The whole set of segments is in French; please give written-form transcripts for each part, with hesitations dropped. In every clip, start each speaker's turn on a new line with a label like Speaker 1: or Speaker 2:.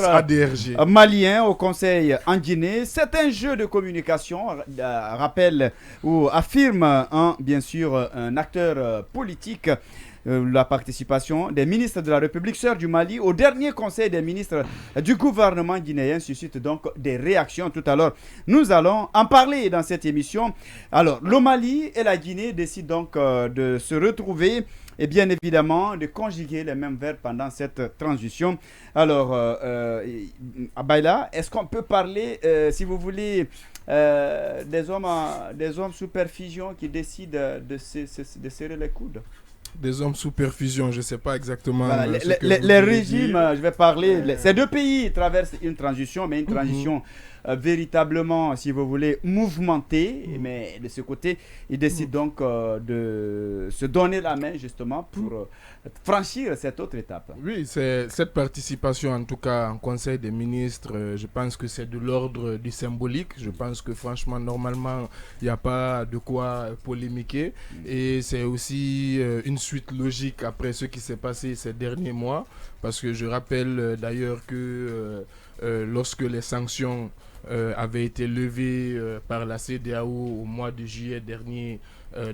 Speaker 1: ADRG.
Speaker 2: Malien au Conseil en Guinée. C'est un jeu de communication, rappelle ou affirme bien sûr un acteur politique. La participation des ministres de la République sœur du Mali au dernier conseil des ministres du gouvernement guinéen suscite donc des réactions. Tout à l'heure, nous allons en parler dans cette émission. Alors, le Mali et la Guinée décident donc de se retrouver et bien évidemment de conjuguer les mêmes verbes pendant cette transition. Alors, Abayla, est-ce qu'on peut parler, si vous voulez, des hommes sous perfusion qui décident de serrer les coudes?
Speaker 1: Des hommes sous perfusion, je ne sais pas exactement.
Speaker 2: Voilà, les régimes, je vais parler. Ces deux pays traversent une transition, mais une transition véritablement, si vous voulez, mouvementée. Mais de ce côté, ils décident donc de se donner la main justement pour franchir cette autre étape.
Speaker 1: Oui, c'est cette participation, en tout cas en Conseil des ministres, je pense que c'est de l'ordre du symbolique. Je pense que franchement, normalement, il n'y a pas de quoi polémiquer. Et c'est aussi une suite logique après ce qui s'est passé ces derniers mois. Parce que je rappelle d'ailleurs que lorsque les sanctions avaient été levées par la CEDEAO au mois de juillet dernier,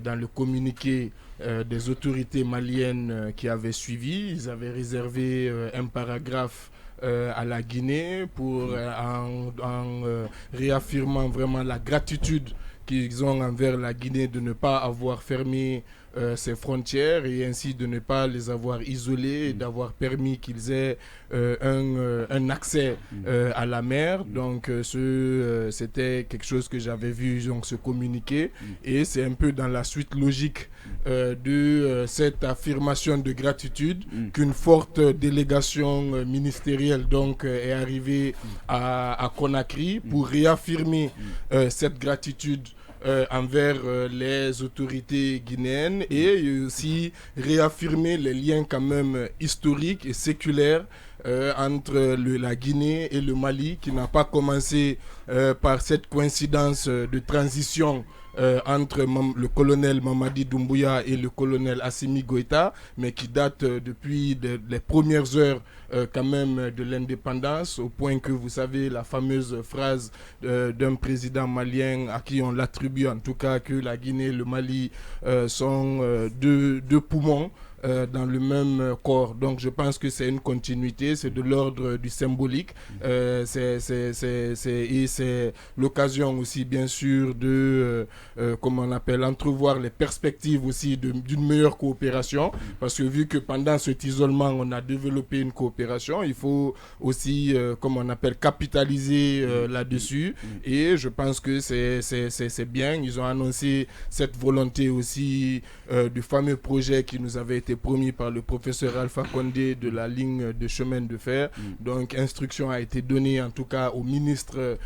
Speaker 1: dans le communiqué des autorités maliennes qui avaient suivi, ils avaient réservé un paragraphe à la Guinée pour en réaffirmant vraiment la gratitude qu'ils ont envers la Guinée de ne pas avoir fermé ses frontières et ainsi de ne pas les avoir isolés et d'avoir permis qu'ils aient un accès à la mer. Donc c'était quelque chose que j'avais vu donc, se communiquer et c'est un peu dans la suite logique de cette affirmation de gratitude qu'une forte délégation ministérielle donc est arrivée à Conakry pour réaffirmer cette gratitude envers les autorités guinéennes et aussi réaffirmer les liens quand même historiques et séculaires entre la Guinée et le Mali qui n'a pas commencé par cette coïncidence de transition entre le colonel Mamadi Doumbouya et le colonel Assimi Goïta, mais qui date depuis les premières heures quand même de l'indépendance, au point que vous savez la fameuse phrase d'un président malien à qui on l'attribue en tout cas que la Guinée et le Mali sont deux poumons dans le même corps. Donc je pense que c'est une continuité, c'est de l'ordre du symbolique. Et c'est l'occasion aussi bien sûr de, comment on appelle, entrevoir les perspectives aussi d'une meilleure coopération. Parce que vu que pendant cet isolement, on a développé une coopération, il faut aussi, comme on appelle, capitaliser là-dessus. Et je pense que c'est bien. Ils ont annoncé cette volonté aussi du fameux projet qui nous avait été promis par le professeur Alpha Condé de la ligne de chemin de fer. Donc, instruction a été donnée en tout cas aux ministres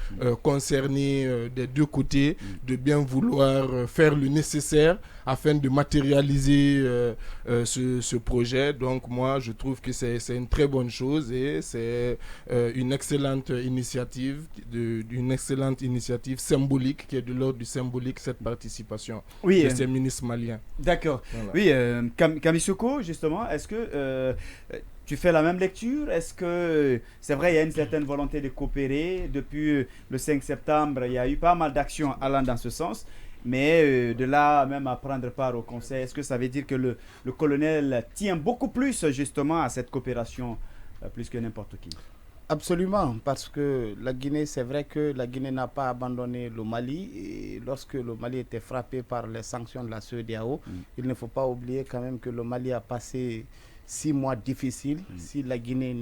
Speaker 1: concernés des deux côtés de bien vouloir faire le nécessaire afin de matérialiser ce projet. Donc, moi, je trouve que c'est une très bonne chose et c'est une excellente initiative symbolique qui est de l'ordre du symbolique, cette participation de ces ministres maliens.
Speaker 2: D'accord. Voilà. Oui, Kamisoko, justement, est-ce que tu fais la même lecture? Est-ce que c'est vrai, il y a une certaine volonté de coopérer? Depuis le 5 septembre, il y a eu pas mal d'actions allant dans ce sens. Mais de là même à prendre part au conseil, est-ce que ça veut dire que le colonel tient beaucoup plus justement à cette coopération plus que n'importe qui?
Speaker 3: Absolument, parce que la Guinée, c'est vrai que la Guinée n'a pas abandonné le Mali. Et lorsque le Mali était frappé par les sanctions de la CEDEAO, il ne faut pas oublier quand même que le Mali a passé 6 mois difficiles. Si la Guinée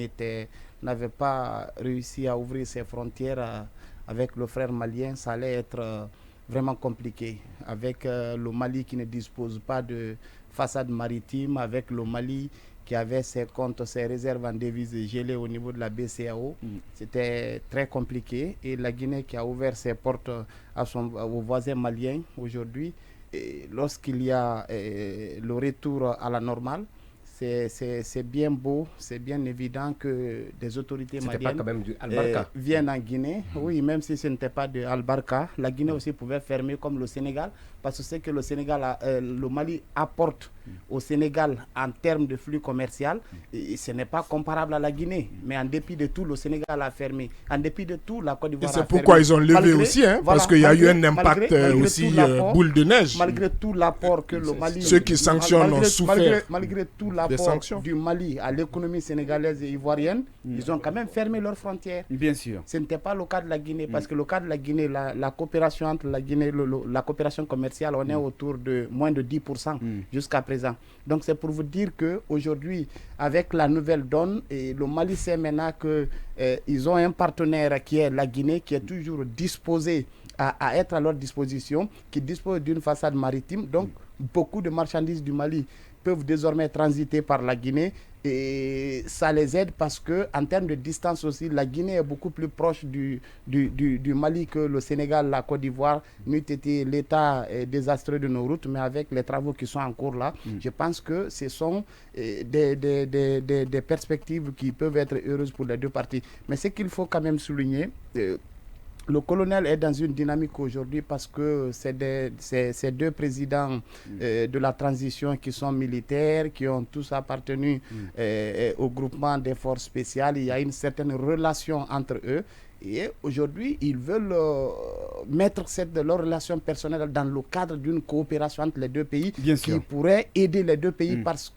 Speaker 3: n'avait pas réussi à ouvrir ses frontières avec le frère malien, ça allait être vraiment compliqué. Avec le Mali qui ne dispose pas de façade maritime, avec le Mali qui avait ses comptes, ses réserves en devises gelées au niveau de la BCAO. C'était très compliqué. Et la Guinée qui a ouvert ses portes aux voisins maliens aujourd'hui, lorsqu'il y a le retour à la normale, c'est bien beau, c'est bien évident que des autorités maliennes viennent en Guinée. Oui, même si ce n'était pas de Al-Barka, la Guinée aussi pouvait fermer comme le Sénégal parce que c'est que le Mali apporte au Sénégal en termes de flux commercial, et ce n'est pas comparable à la Guinée. Mais en dépit de tout, le Sénégal a fermé. En dépit de tout, la Côte d'Ivoire a fermé.
Speaker 1: Et c'est pourquoi ils ont levé aussi, parce qu'il y a eu un impact aussi boule de neige.
Speaker 3: Malgré tout l'apport que le Mali...
Speaker 1: Ceux qui sanctionnent ont souffert.
Speaker 3: Malgré tout l'apport du Mali à l'économie sénégalaise et ivoirienne, ils ont quand même fermé leurs frontières.
Speaker 2: Bien sûr.
Speaker 3: Ce n'était pas le cas de la Guinée, parce que le cas de la Guinée, la coopération entre la Guinée, la coopération commerciale, on est autour de moins de 10% jusqu'à présent. Donc c'est pour vous dire qu'aujourd'hui, avec la nouvelle donne, et le Mali sait maintenant qu'ils ont un partenaire qui est la Guinée, qui est toujours disposé à être à leur disposition, qui dispose d'une façade maritime. Donc beaucoup de marchandises du Mali peuvent désormais transiter par la Guinée, et ça les aide parce qu'en termes de distance aussi, la Guinée est beaucoup plus proche du Mali que le Sénégal, la Côte d'Ivoire, n'eût été l'état désastreux de nos routes, mais avec les travaux qui sont en cours là, je pense que ce sont des perspectives qui peuvent être heureuses pour les deux parties. Mais ce qu'il faut quand même souligner, le colonel est dans une dynamique aujourd'hui parce que c'est deux présidents de la transition qui sont militaires, qui ont tous appartenu au groupement des forces spéciales. Il y a une certaine relation entre eux. Et aujourd'hui, ils veulent mettre leur relation personnelle dans le cadre d'une coopération entre les deux pays qui pourrait aider les deux pays parce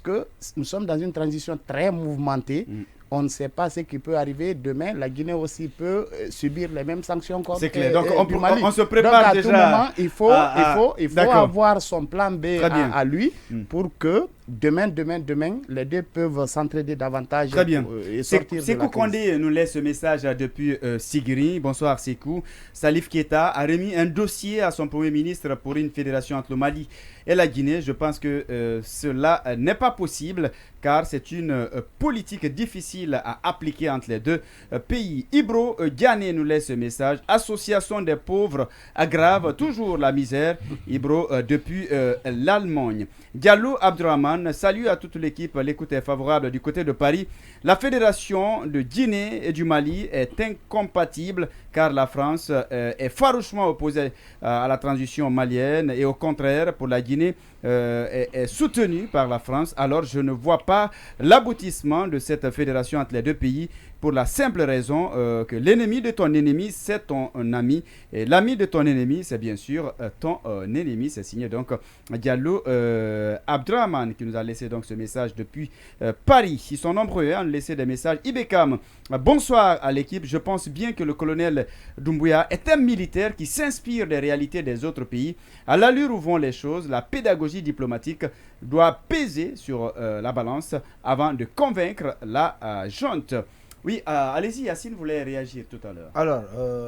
Speaker 3: que nous sommes dans une transition très mouvementée. On ne sait pas ce qui peut arriver demain. La Guinée aussi peut subir les mêmes sanctions comme
Speaker 2: c'est clair. Donc
Speaker 3: du Mali.
Speaker 2: On se prépare
Speaker 3: donc, à
Speaker 2: déjà.
Speaker 3: Tout moment, il faut avoir son plan B à lui pour que demain, les deux peuvent s'entraider davantage.
Speaker 2: Très bien.
Speaker 3: Et sortir
Speaker 2: Sékou Kondé nous laisse ce message depuis Sigiri. Bonsoir Sékou. Salif Keita a remis un dossier à son premier ministre pour une fédération entre le Mali et la Guinée. Je pense que cela n'est pas possible car c'est une politique difficile à appliquer entre les deux pays. Ibro Diané nous laisse ce message. Association des pauvres aggrave toujours la misère. Ibro depuis l'Allemagne. Diallo Abdurrahman, salut à toute l'équipe. L'écoute est favorable du côté de Paris. La fédération de Guinée et du Mali est incompatible car la France est farouchement opposée à la transition malienne et au contraire pour la Guinée est soutenue par la France. Alors je ne vois pas l'aboutissement de cette fédération entre les deux pays pour la simple raison que l'ennemi de ton ennemi c'est ton ami et l'ami de ton ennemi c'est bien sûr ton ennemi. C'est signé donc Diallo Abdraman qui nous a laissé donc ce message depuis Paris. Ils sont nombreux à nous laisser des messages. Ibekam, bonsoir à l'équipe. Je pense bien que le colonel Doumbouya est un militaire qui s'inspire des réalités des autres pays. À l'allure où vont les choses, la pédagogie diplomatique doit peser sur la balance avant de convaincre la junte. Oui, allez-y, Yacine voulait réagir tout à l'heure.
Speaker 4: Alors,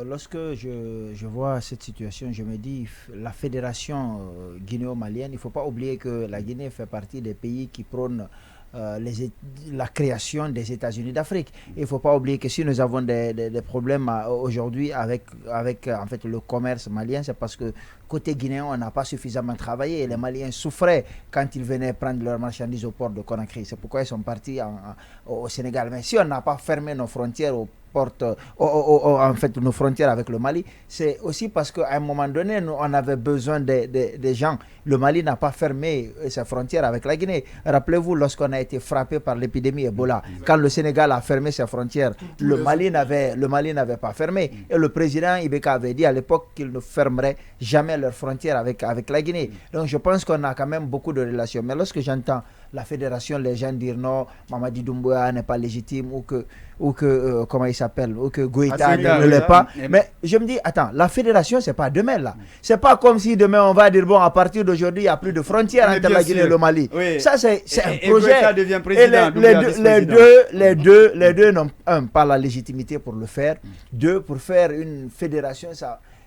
Speaker 4: lorsque je vois cette situation, je me dis, la fédération guinéo-malienne, il ne faut pas oublier que la Guinée fait partie des pays qui prônent la création des États-Unis d'Afrique. Il ne faut pas oublier que si nous avons des problèmes aujourd'hui avec en fait, le commerce malien, c'est parce que côté guinéen, on n'a pas suffisamment travaillé et les Maliens souffraient quand ils venaient prendre leurs marchandises au port de Conakry. C'est pourquoi ils sont partis au Sénégal. Mais si on n'a pas fermé nos frontières en fait nos frontières avec le Mali, c'est aussi parce qu'à un moment donné, on avait besoin des gens. Le Mali n'a pas fermé ses frontières avec la Guinée. Rappelez-vous, lorsqu'on a été frappé par l'épidémie Ebola, quand le Sénégal a fermé ses frontières, le Mali n'avait pas fermé. Et le président Ibeka avait dit à l'époque qu'il ne fermerait jamais leurs frontières avec la Guinée. Donc je pense qu'on a quand même beaucoup de relations. Mais lorsque j'entends la fédération, les gens dire non, Mamadi Doumbouya n'est pas légitime ou que comment il s'appelle, ou que Goïta ne l'est pas. Mais je me dis, attends, la fédération, c'est pas demain là. C'est pas comme si demain on va dire, bon, à partir d'aujourd'hui, il n'y a plus de frontières entre la Guinée et le Mali. Oui. Ça, c'est un projet.
Speaker 2: Goïta devient président,
Speaker 4: les deux n'ont, pas la légitimité pour le faire. Deux, pour faire une fédération,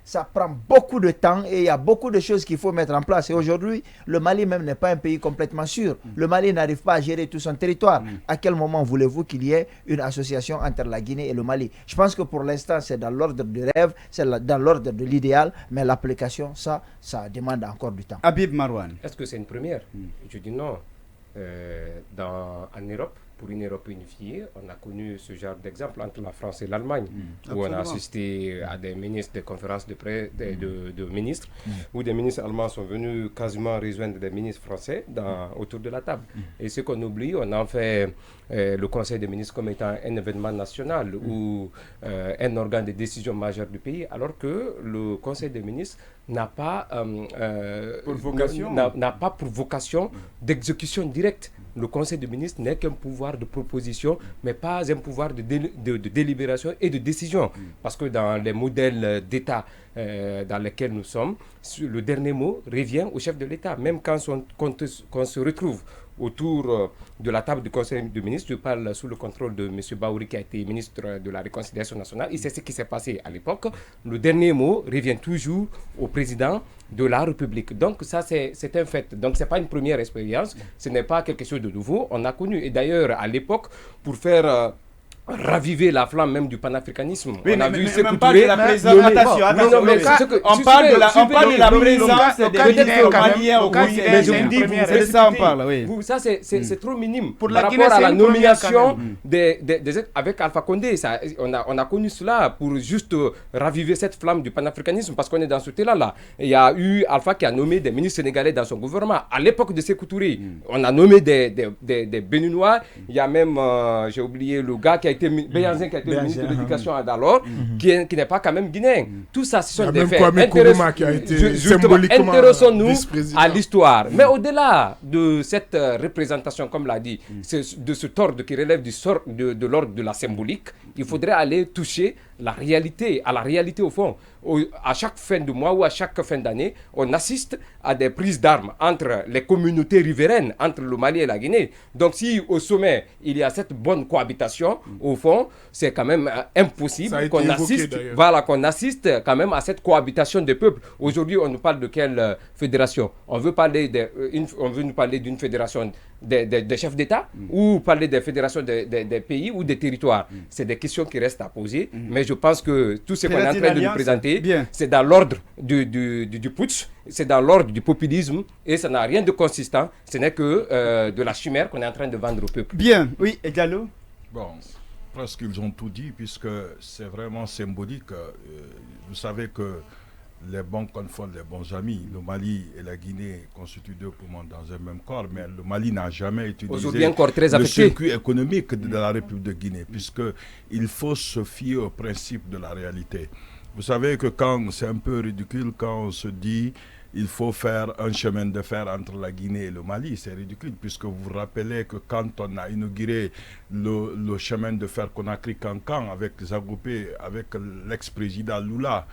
Speaker 4: ça prend beaucoup de temps et il y a beaucoup de choses qu'il faut mettre en place. Et aujourd'hui, le Mali même n'est pas un pays complètement sûr. Le Mali n'arrive pas à gérer tout son territoire. À quel moment voulez-vous qu'il y ait une association entre la Guinée et le Mali? Je pense que pour l'instant, c'est dans l'ordre du rêve, c'est dans l'ordre de l'idéal, mais l'application, ça demande encore du temps.
Speaker 2: Habib Marouane.
Speaker 5: Est-ce que c'est une première? Je dis non. En Europe, pour une Europe unifiée. On a connu ce genre d'exemple entre la France et l'Allemagne, où on a assisté à des ministres, des conférences de ministres, où des ministres allemands sont venus quasiment rejoindre des ministres français autour de la table. Et ce qu'on oublie, on en fait le Conseil des ministres comme étant un événement national ou un organe de décision majeur du pays, alors que le Conseil des ministres n'a pas pour vocation d'exécution directe. Le Conseil des ministres n'est qu'un pouvoir de proposition, mais pas un pouvoir de délibération et de décision. Parce que dans les modèles d'État dans lesquels nous sommes, le dernier mot revient au chef de l'État. Même quand on se retrouve autour de la table du Conseil des ministres, je parle sous le contrôle de M. Baouri qui a été ministre de la Réconciliation nationale, il sait ce qui s'est passé à l'époque. Le dernier mot revient toujours au président de la République. Donc ça, c'est un fait. Donc ce n'est pas une première expérience, ce n'est pas quelque chose de nouveau, on a connu. Et d'ailleurs, à l'époque, pour faire raviver la flamme même du panafricanisme.
Speaker 2: Oui,
Speaker 5: on a vu Sékou
Speaker 2: on parle de la présence. On parle de la présence des ministres maliens au Conseil.
Speaker 5: Mais je vous dis,
Speaker 2: c'est de ça on parle, oui.
Speaker 5: Ça, c'est trop minime.
Speaker 3: Pour
Speaker 5: par
Speaker 3: la Guinée,
Speaker 5: rapport à la
Speaker 3: c'est une première
Speaker 5: nomination avec Alpha Condé, on a connu cela pour juste raviver cette flamme du panafricanisme, parce qu'on est dans ce thé-là. Il y a eu Alpha qui a nommé des ministres sénégalais dans son gouvernement. À l'époque de Sékou Touré, on a nommé des Béninois. Il y a même, j'ai oublié le gars qui a été Béhanzin, qui a été ministre de l'Éducation à Dalor, qui n'est pas quand même guinéen. Tout ça, ce sont des faits. Intéressons-nous à l'histoire. Mais au-delà de cette représentation, comme l'a dit, de ce ordre qui relève de l'ordre de la symbolique, il faudrait aller toucher à la réalité au fond. À chaque fin de mois ou à chaque fin d'année, on assiste à des prises d'armes entre les communautés riveraines, entre le Mali et la Guinée. Donc si au sommet, il y a cette bonne cohabitation, au fond, c'est quand même impossible qu'on assiste quand même à cette cohabitation des peuples. Aujourd'hui, on nous parle de quelle fédération? On veut nous parler d'une fédération des chefs d'État ou parler des fédérations des pays ou des territoires. C'est des questions qui restent à poser, mais je pense que tout ce qu'on est en train de nous présenter, c'est dans l'ordre du putsch, c'est dans l'ordre du populisme, et ça n'a rien de consistant, ce n'est que de la chimère qu'on est en train de vendre au peuple.
Speaker 2: Bien, oui, et Diallo?
Speaker 6: Bon, presque ils ont tout dit, puisque c'est vraiment symbolique. Vous savez que les bons confondent les bons amis. Le Mali et la Guinée constituent deux poumons dans un même corps, mais le Mali n'a jamais utilisé le circuit économique de la République de Guinée, puisqu'il faut se fier au principe de la réalité. Vous savez que c'est un peu ridicule quand on se dit il faut faire un chemin de fer entre la Guinée et le Mali. C'est ridicule, puisque vous vous rappelez que quand on a inauguré le chemin de fer Conakry-Cancan avec Zagopé, avec l'ex-président Lula,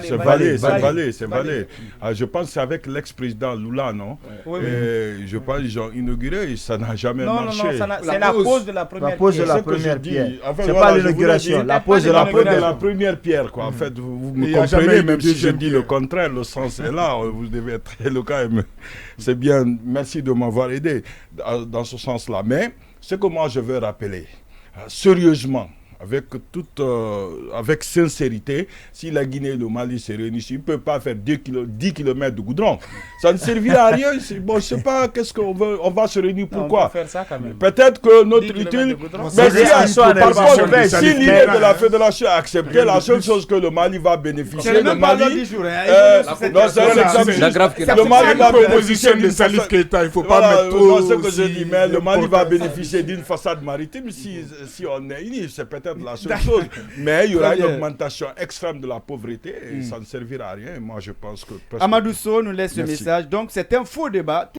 Speaker 6: c'est Valais. Je pense que c'est avec l'ex-président Lula, non?
Speaker 3: Oui.
Speaker 6: Je pense qu'ils ont inauguré et ça n'a jamais marché.
Speaker 3: Non, c'est la pose de la première pierre.
Speaker 4: C'est pas l'inauguration, la pose de la
Speaker 6: première pierre, quoi. En fait, vous me comprenez, même si je dis le contraire, le sens est là, vous devez être éloquent. C'est bien, merci de m'avoir aidé dans ce sens-là. Mais ce que moi je veux rappeler, sérieusement, avec sincérité, si la Guinée et le Mali se réunissent, ils ne peuvent pas faire 10 km de goudron. Ça ne servira à rien. Bon, je ne sais pas qu'est-ce qu'on veut. On va se réunir pourquoi? Peut-être que notre utile. Mais si l'idée de la fédération est acceptée, la seule chose que le Mali va bénéficier, le Mali. Le Mali va bénéficier de Salif Keita. Il ne faut pas mettre trop. C'est ce que je dis, mais le Mali va bénéficier d'une façade maritime si on est unis. C'est peut-être la seule chose, mais il y aura une augmentation extrême de la pauvreté et ça ne servira à rien. Moi, je pense que...
Speaker 2: Amadou Sow nous laisse ce message. Donc, c'est un faux débat.